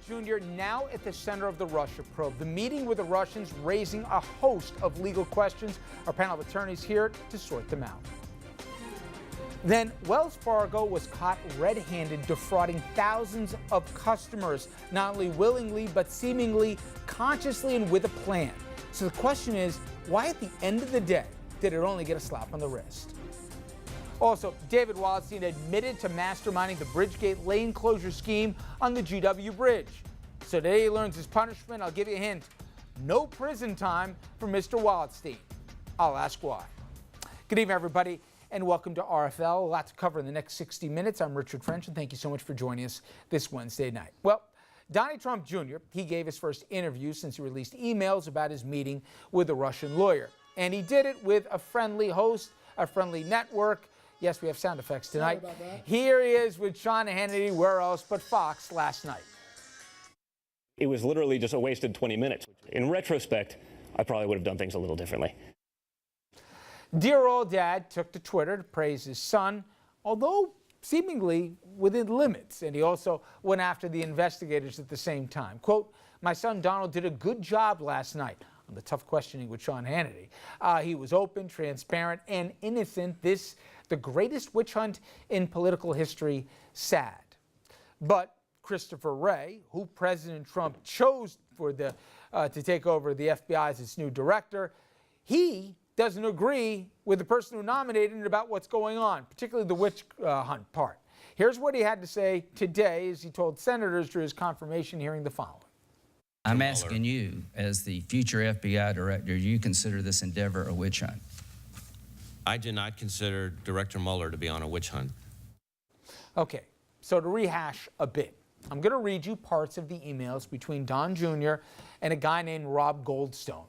Jr. now at the center of the Russia probe. The meeting with the Russians raising a host of legal questions. Our panel of attorneys here to sort them out. Then Wells Fargo was caught red-handed defrauding thousands of customers, not only willingly but seemingly consciously and with a plan. So the question is, why at the end of the day did it only get a slap on the wrist? Also, David Wildstein admitted to masterminding the Bridgegate lane closure scheme on the GW Bridge. So today he learns his punishment. I'll give you a hint. No prison time for Mr. Wildstein. I'll ask why. Good evening, everybody, and welcome to RFL. A lot to cover in the next 60 minutes. I'm Richard French, and thank you so much for joining us this Wednesday night. Well, Donald Trump Jr., he gave his first interview since he released emails about his meeting with a Russian lawyer. And he did it with a friendly host, a friendly network. Yes, we have sound effects tonight. Here he is with Sean Hannity, where else but Fox last night. It was literally just a wasted 20 minutes. In retrospect, I probably would have done things a little differently. Dear old dad took to Twitter to praise his son, although seemingly within limits. And he also went after the investigators at the same time. Quote, "My son Donald did a good job last night on the tough questioning with Sean Hannity. He was open, transparent, and innocent. This, the greatest witch hunt in political history, sad." But Christopher Wray, who President Trump chose for to take over the FBI as its new director, he doesn't agree with the person who nominated him about what's going on, particularly the witch hunt part. Here's what he had to say today as he told senators during his confirmation hearing the following. I'm asking you, as the future FBI director, do you consider this endeavor a witch hunt? I do not consider Director Mueller to be on a witch hunt. Okay, so to rehash a bit, I'm going to read you parts of the emails between Don Jr. and a guy named Rob Goldstone.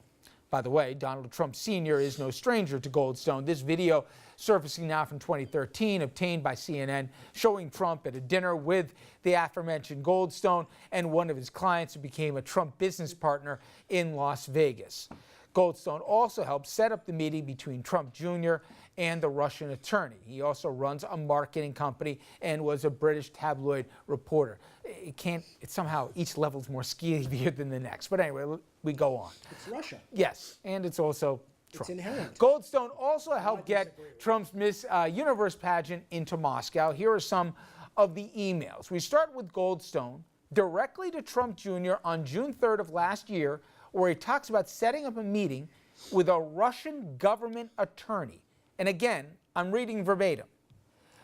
By the way, Donald Trump Sr. is no stranger to Goldstone. This video surfacing now from 2013, obtained by CNN, showing Trump at a dinner with the aforementioned Goldstone and one of his clients who became a Trump business partner in Las Vegas. Goldstone also helped set up the meeting between Trump Jr. and the Russian attorney. He also runs a marketing company and was a British tabloid reporter. It's somehow each level's more skeevier than the next. But anyway, we go on. It's Russia. Yes, and it's also Trump. It's inherent. Goldstone also helped get Trump's Miss Universe pageant into Moscow. Here are some of the emails. We start with Goldstone directly to Trump Jr. on June 3rd of last year, where he talks about setting up a meeting with a Russian government attorney. And again, I'm reading verbatim.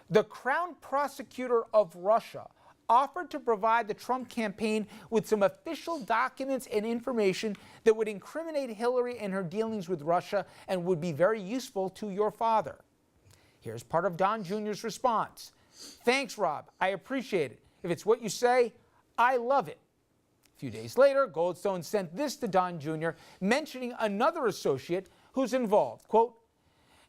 The Crown Prosecutor of Russia offered to provide the Trump campaign with some official documents and information that would incriminate Hillary and her dealings with Russia and would be very useful to your father. Here's part of Don Jr.'s response. "Thanks, Rob. I appreciate it. If it's what you say, I love it." A few days later, Goldstone sent this to Don Jr., mentioning another associate who's involved. Quote,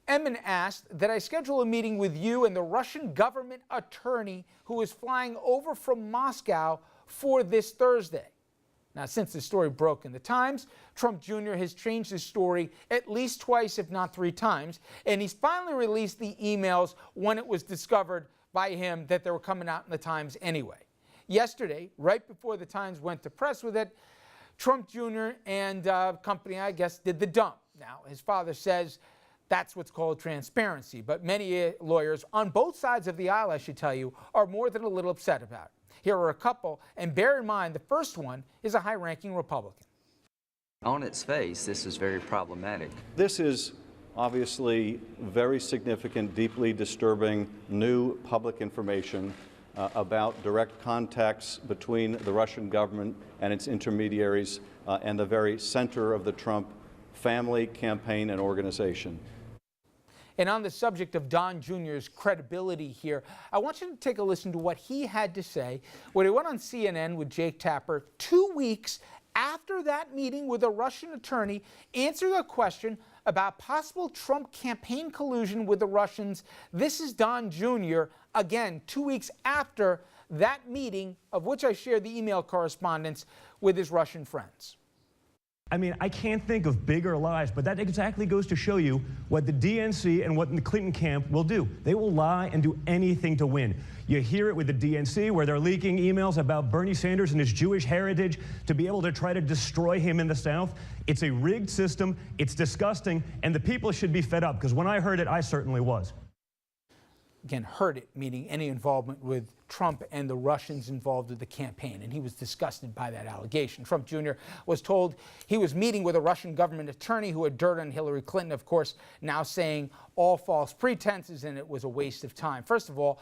"Emin asked that I schedule a meeting with you and the Russian government attorney who is flying over from Moscow for this Thursday." Now, since the story broke in the Times, Trump Jr. has changed his story at least twice, if not three times, and he's finally released the emails when it was discovered by him that they were coming out in the Times anyway. Yesterday, right before the Times went to press with it, Trump Jr. and company, I guess, did the dump. Now, his father says that's what's called transparency, but many lawyers on both sides of the aisle, I should tell you, are more than a little upset about it. Here are a couple, and bear in mind the first one is a high-ranking Republican. On its face, this is very problematic. This is obviously very significant, deeply disturbing new public information about direct contacts between the Russian government and its intermediaries and the very center of the Trump family, campaign, and organization. And on the subject of Don Jr.'s credibility here, I want you to take a listen to what he had to say when he went on CNN with Jake Tapper 2 weeks after that meeting with a Russian attorney, answering a question about possible Trump campaign collusion with the Russians. This is Don Jr., again, 2 weeks after that meeting, of which I shared the email correspondence with his Russian friends. I mean, I can't think of bigger lies, but that exactly goes to show you what the DNC and what the Clinton camp will do. They will lie and do anything to win. You hear it with the DNC, where they're leaking emails about Bernie Sanders and his Jewish heritage to be able to try to destroy him in the South. It's a rigged system. It's disgusting, and the people should be fed up, because when I heard it, I certainly was. Again, heard it, meaning any involvement with Trump and the Russians involved with the campaign, and he was disgusted by that allegation. Trump Jr. was told he was meeting with a Russian government attorney who had dirt on Hillary Clinton, of course, now saying all false pretenses and it was a waste of time. First of all,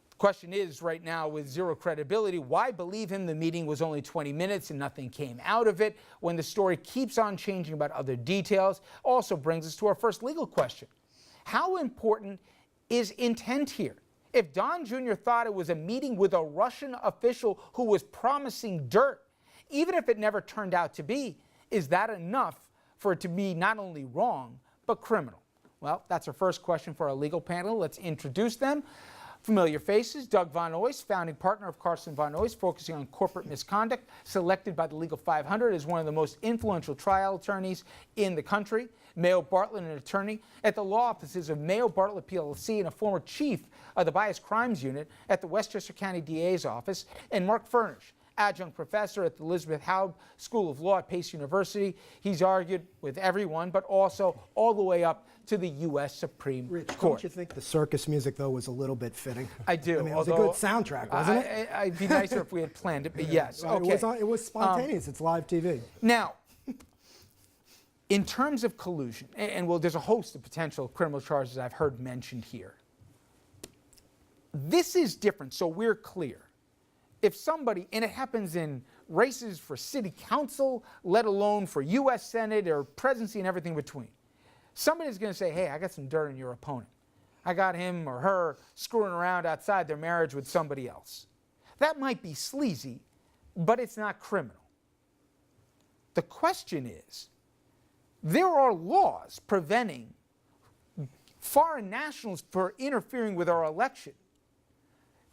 the question is right now, with zero credibility, why believe him? The meeting was only 20 minutes and nothing came out of it, when the story keeps on changing about other details. Also brings us to our first legal question. How important is intent here? If Don Jr. thought it was a meeting with a Russian official who was promising dirt, even if it never turned out to be, is that enough for it to be not only wrong, but criminal? Well, that's our first question for our legal panel. Let's introduce them. Familiar faces: Doug Von Oist, founding partner of Carson Von Oist, focusing on corporate misconduct, selected by the Legal 500 as one of the most influential trial attorneys in the country. Mayo Bartlett, an attorney at the law offices of Mayo Bartlett PLC and a former chief of the Bias Crimes Unit at the Westchester County DA's office. And Mark Furnish, adjunct professor at the Elizabeth Haub School of Law at Pace University. He's argued with everyone, but also all the way up to the U.S. Supreme Court. Don't you think the circus music, though, was a little bit fitting? I do. I mean, it was a good soundtrack, wasn't it? It'd be nicer if we had planned it, but yes. Okay. It was spontaneous. It's live TV. Now, in terms of collusion, and well, there's a host of potential criminal charges I've heard mentioned here. This is different, so we're clear. If somebody, and it happens in races for city council, let alone for U.S. Senate or presidency and everything between, somebody's going to say, hey, I got some dirt on your opponent. I got him or her screwing around outside their marriage with somebody else. That might be sleazy, but it's not criminal. The question is, there are laws preventing foreign nationals from interfering with our election.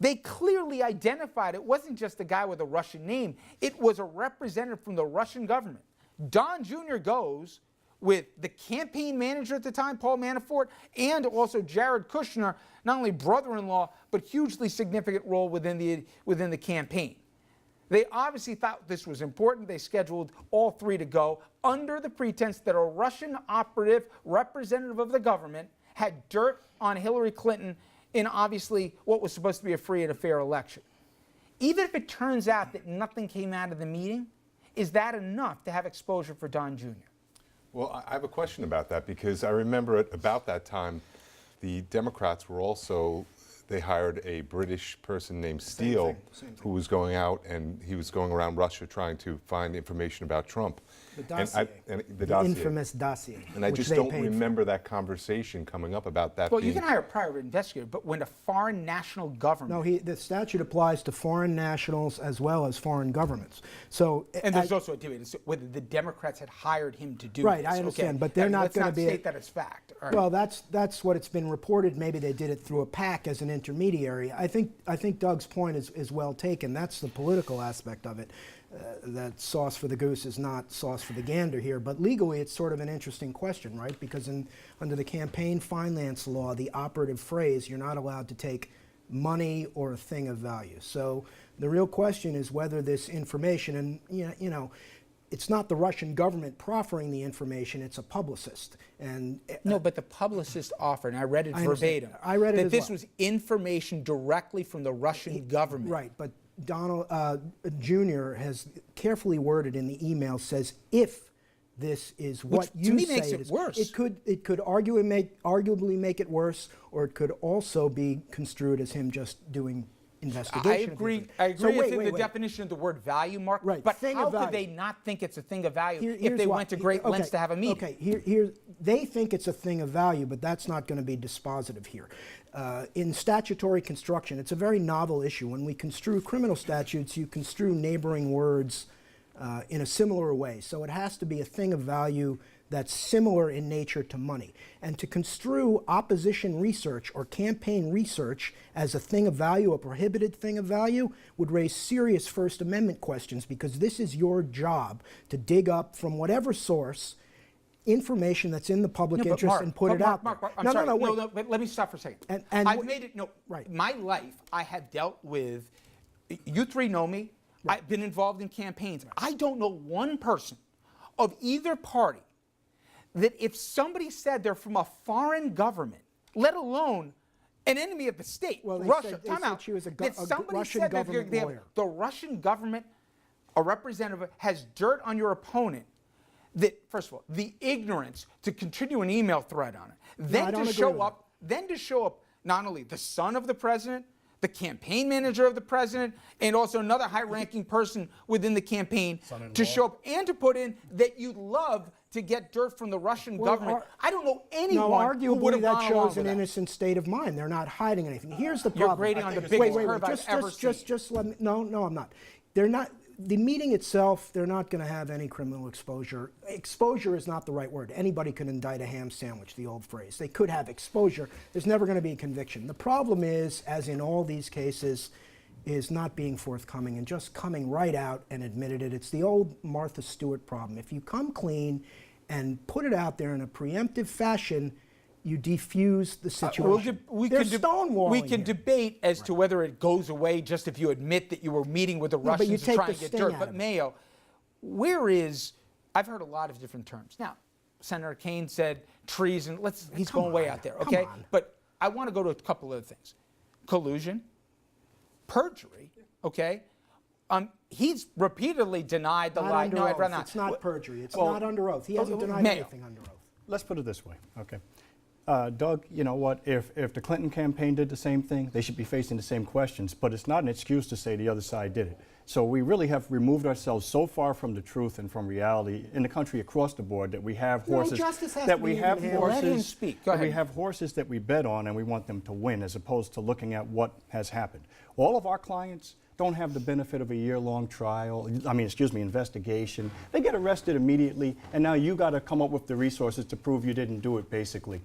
They clearly identified it wasn't just a guy with a Russian name. It was a representative from the Russian government. Don Jr. goes with the campaign manager at the time, Paul Manafort, and also Jared Kushner, not only brother-in-law, but hugely significant role within the campaign. They obviously thought this was important. They scheduled all three to go under the pretense that a Russian operative, representative of the government, had dirt on Hillary Clinton in obviously what was supposed to be a free and a fair election. Even if it turns out that nothing came out of the meeting, is that enough to have exposure for Don Jr.? Well, I have a question about that, because I remember at about that time, the Democrats were also, they hired a British person named Steele, who was going out and he was going around Russia trying to find information about Trump. The dossier. The dossier. Infamous dossier. And I just don't remember that conversation coming up about that. Well, you can hire a private investigator, but when a foreign national government... No, the statute applies to foreign nationals as well as foreign governments. So, and there's also a debate as to whether the Democrats had hired him to do right, this. I understand, okay. but they're not going to be... Let's not state that as fact. Right. Well, that's what it's been reported. Maybe they did it through a PAC as an intermediary. I think Doug's point is well taken. That's the political aspect of it. That sauce for the goose is not sauce for the gander here. But legally, it's sort of an interesting question, right? Because under the campaign finance law, the operative phrase, you're not allowed to take money or a thing of value. So the real question is whether this information, and you know, it's not the Russian government proffering the information, it's a publicist. And no, but the publicist offered, and I read it verbatim, I read it that as this well. was information directly from the Russian government. Right, but Donald Jr. has carefully worded in the email, says if this is what you say, makes it worse. It could arguably make it worse, or it could also be construed as him just doing investigation. I agree. It's in the definition of the word value, Mark. Right. But thing how of could value. they not think it's a thing of value Here's if they why. went to great lengths to have a meeting? Okay. They think it's a thing of value, but that's not going to be dispositive here. In statutory construction, it's a very novel issue. When we construe criminal statutes, you construe neighboring words in a similar way. So it has to be a thing of value that's similar in nature to money. And to construe opposition research or campaign research as a thing of value, a prohibited thing of value, would raise serious First Amendment questions, because this is your job to dig up from whatever source information that's in the public interest Mark, and put it out there. Mark, I'm sorry. Wait. No, but let me stop for a second. And I've made it, right. My life, I have dealt with, you three know me, right. I've been involved in campaigns. I don't know one person of either party that if somebody said they're from a foreign government, let alone an enemy of the state, well, Russia, they said she was a Russian government lawyer. The Russian government, a representative, has dirt on your opponent, that, first of all, the ignorance to continue an email thread on it, then to show up not only the son of the president, the campaign manager of the president, and also another high-ranking person within the campaign to show up and to put in that you'd love to get dirt from the Russian government. I don't know anyone who would have gone along with that. Arguably that shows an innocent state of mind. They're not hiding anything. Here's the problem. You're grading on the biggest curve I've ever seen. Just let me. No, I'm not. They're not. The meeting itself, they're not going to have any criminal exposure. Exposure is not the right word. Anybody can indict a ham sandwich, the old phrase. They could have exposure. There's never going to be a conviction. The problem is, as in all these cases, is not being forthcoming and just coming right out and admitted it. It's the old Martha Stewart problem. If you come clean and put it out there in a preemptive fashion, you defuse the situation. We can debate as to whether it goes away just if you admit that you were meeting with the Russians to try and get dirt. But Mayo, I've heard a lot of different terms. Now, Senator Kaine said treason. He's going way out there, okay? But I want to go to a couple of things. Collusion, perjury, okay? He's repeatedly denied the lie. No, I'd rather not. It's not perjury. It's not under oath. He hasn't denied anything under oath. Let's put it this way, okay? Doug, you know what? If the Clinton campaign did the same thing, they should be facing the same questions. But it's not an excuse to say the other side did it. So we really have removed ourselves so far from the truth and from reality in the country across the board that we have horses that we have horses that we bet on, and we want them to win, as opposed to looking at what has happened. All of our clients don't have the benefit of a year-long investigation. They get arrested immediately, and now you got to come up with the resources to prove you didn't do it, basically.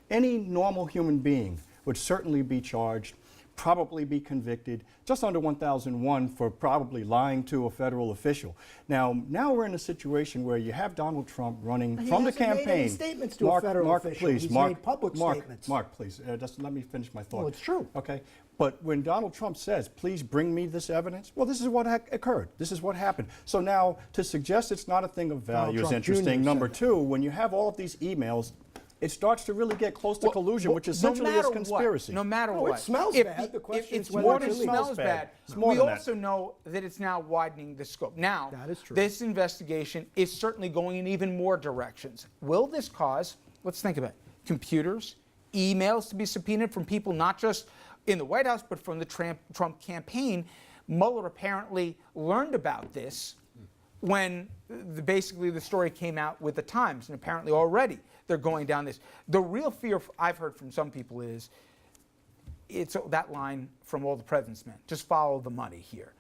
Any normal human being would certainly be charged, probably be convicted, just under 1001 for probably lying to a federal official. Now we're in a situation where you have Donald Trump running from the campaign. He hasn't made any statements to a federal official. Please, He's made public statements. Mark, please, just let me finish my thought. Well, it's true. Okay. But when Donald Trump says, please bring me this evidence, well, this is what occurred. This is what happened. So now to suggest it's not a thing of value is interesting. Number two, when you have all of these emails, it starts to really get close to collusion, which essentially is conspiracy. No matter what. It smells bad. The question is more whether than it smells bad. We also know that it's now widening the scope. Now, that is true. This investigation is certainly going in even more directions. Will this cause, let's think about it, computers, emails to be subpoenaed from people not just in the White House, but from the Trump campaign? Mueller apparently learned about this when basically the story came out with the Times, and apparently already they're going down this. The real fear I've heard from some people is, it's that line from All the President's Men, just follow the money here.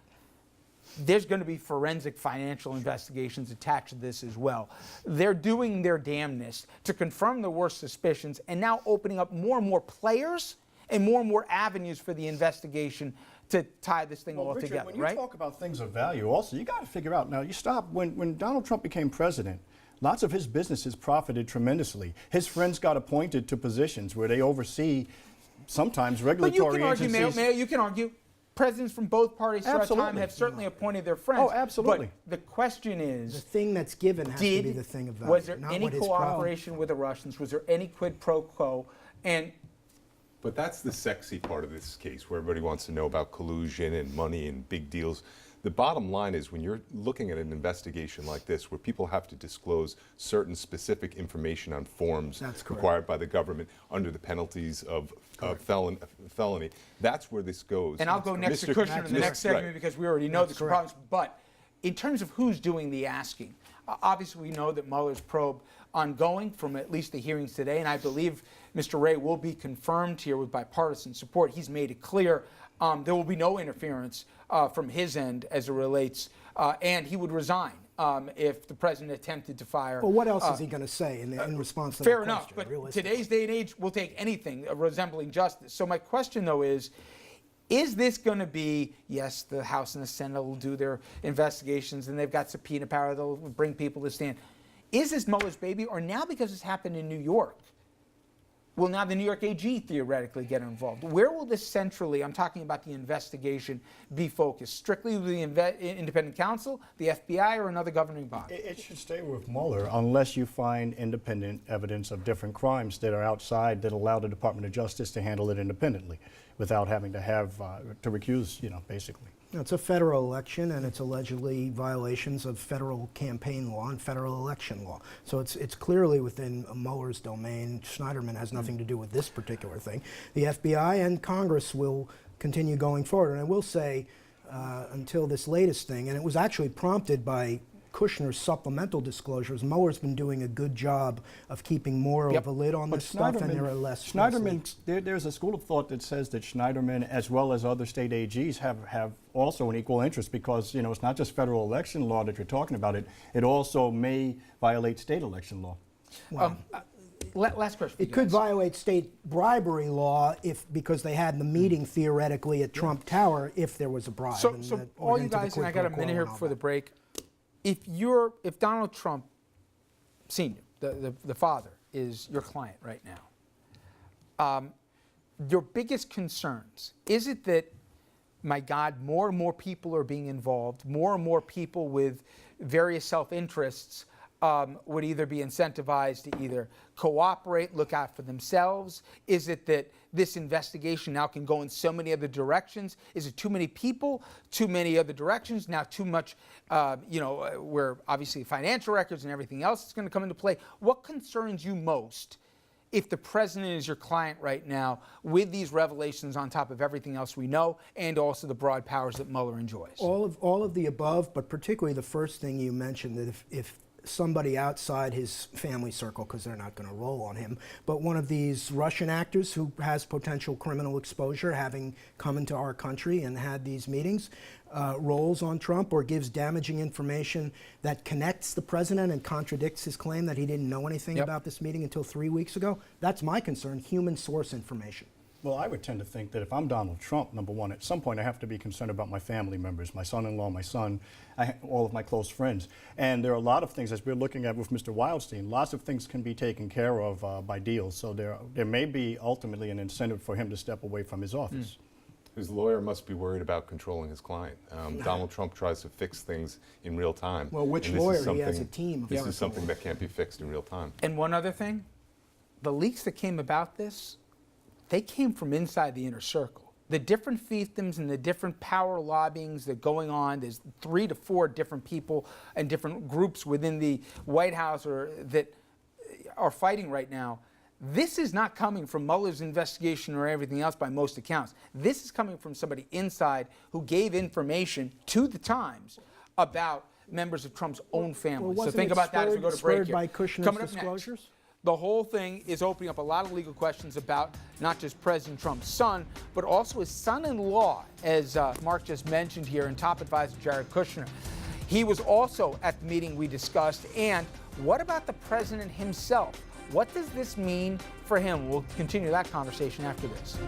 There's going to be forensic financial investigations attached to this as well. They're doing their damnedest to confirm the worst suspicions, and now opening up more and more players and more avenues for the investigation to tie this thing all Richard, together, when you right? talk about things of value, also, you got to figure out, now you stop, when Donald Trump became president, lots of his businesses profited tremendously. His friends got appointed to positions where they oversee sometimes regulatory agencies. But you can argue, Mayor, you can argue. Presidents from both parties throughout time have certainly appointed their friends. Oh, absolutely. But the question is, the thing that's given has to be the thing of value. Was there any cooperation with the Russians? Was there any quid pro quo? But that's the sexy part of this case, where everybody wants to know about collusion and money and big deals. The bottom line is, when you're looking at an investigation like this, where people have to disclose certain specific information on forms required by the government under the penalties of felony, that's where this goes. And I'll go next to Kushner in the next segment, because we already know the problems. But in terms of who's doing the asking, obviously we know that Mueller's probe ongoing from at least the hearings today, and I believe Mr. Wray will be confirmed here with bipartisan support. He's made it clear there will be no interference from his end as it relates, and he would resign if the president attempted to fire. Well, what else is he going to say in response to Fair that enough, question, but today's day and age, we'll take anything resembling justice. So my question, though, is this going to be, yes, the House and the Senate will do their investigations, and they've got subpoena power, they'll bring people to stand. Is this Mueller's baby, or now because it's happened in New York, will now the New York AG theoretically get involved? Where will this centrally, I'm talking about the investigation, be focused? Strictly with the independent counsel, the FBI, or another governing body? It should stay with Mueller unless you find independent evidence of different crimes that are outside that allow the Department of Justice to handle it independently without having to have to recuse, basically. It's a federal election, and it's allegedly violations of federal campaign law and federal election law. So it's clearly within Mueller's domain. Schneiderman has nothing to do with this particular thing. The FBI and Congress will continue going forward. And I will say, until this latest thing, and it was actually prompted by Kushner's supplemental disclosures, Mueller's been doing a good job of keeping more of a lid on this stuff, and there are less. There's a school of thought that says that Schneiderman, as well as other state AGs, have also an equal interest because it's not just federal election law that you're talking about. It also may violate state election law. Well, last question. It could violate state bribery law because they had the meeting theoretically at Trump Tower if there was a bribe. So all you guys, and I got a minute here before the break. If Donald Trump Sr., the father, is your client right now, your biggest concerns, is it that, my God, more and more people are being involved, more and more people with various self-interests would either be incentivized to either cooperate, look out for themselves? Is it that this investigation now can go in so many other directions? Is it too many people, too many other directions, now too much, where obviously financial records and everything else is going to come into play? What concerns you most if the president is your client right now with these revelations on top of everything else we know and also the broad powers that Mueller enjoys? All of the above, but particularly the first thing you mentioned, that if somebody outside his family circle, because they're not going to roll on him, but one of these Russian actors who has potential criminal exposure, having come into our country and had these meetings, rolls on Trump or gives damaging information that connects the president and contradicts his claim that he didn't know anything about this meeting until 3 weeks ago, that's my concern, human source information. Well, I would tend to think that if I'm Donald Trump, number one, at some point I have to be concerned about my family members, my son-in-law, my son, all of my close friends. And there are a lot of things, as we're looking at with Mr. Wildstein, lots of things can be taken care of by deals. So there may be ultimately an incentive for him to step away from his office. His lawyer must be worried about controlling his client. Donald Trump tries to fix things in real time. Well, which lawyer? He has a team of This is something that can't be fixed in real time. And one other thing, the leaks that came about this, they came from inside the inner circle. The different fiefdoms and the different power lobbyings that are going on, there's 3 to 4 different people and different groups within the White House that are fighting right now. This is not coming from Mueller's investigation or everything else by most accounts. This is coming from somebody inside who gave information to the Times about members of Trump's own family. Well, so think about that as we go to break here. By Kushner's Coming up disclosures? Next, the whole thing is opening up a lot of legal questions about not just President Trump's son, but also his son-in-law, as Mark just mentioned here, and top advisor Jared Kushner. He was also at the meeting we discussed. And what about the president himself? What does this mean for him? We'll continue that conversation after this.